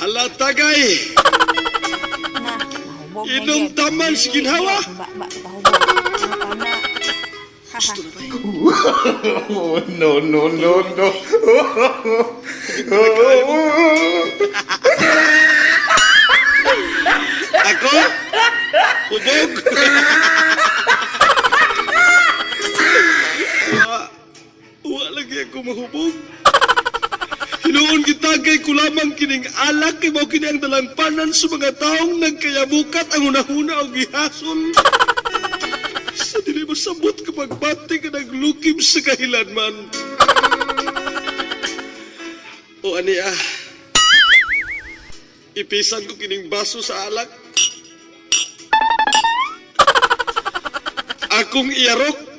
Hala tagay. Na, mahubog na Inom yan. taman si ginhawa. Ba sa kahubog. Ano ka na? Haha. Oh, no, no, no, no. Ako? Hubog? Wa lagi ako mahubog. Hinuon gitagay ko lamang kining alak kay mao kini ang dalangpanan sa mga taong nagkayabukat ang hunahuna o gihasol. Sa dili masabot kapag bati ka naglukim sa kahilanman. O ani ipisan ko kining baso sa alak. Akong iarok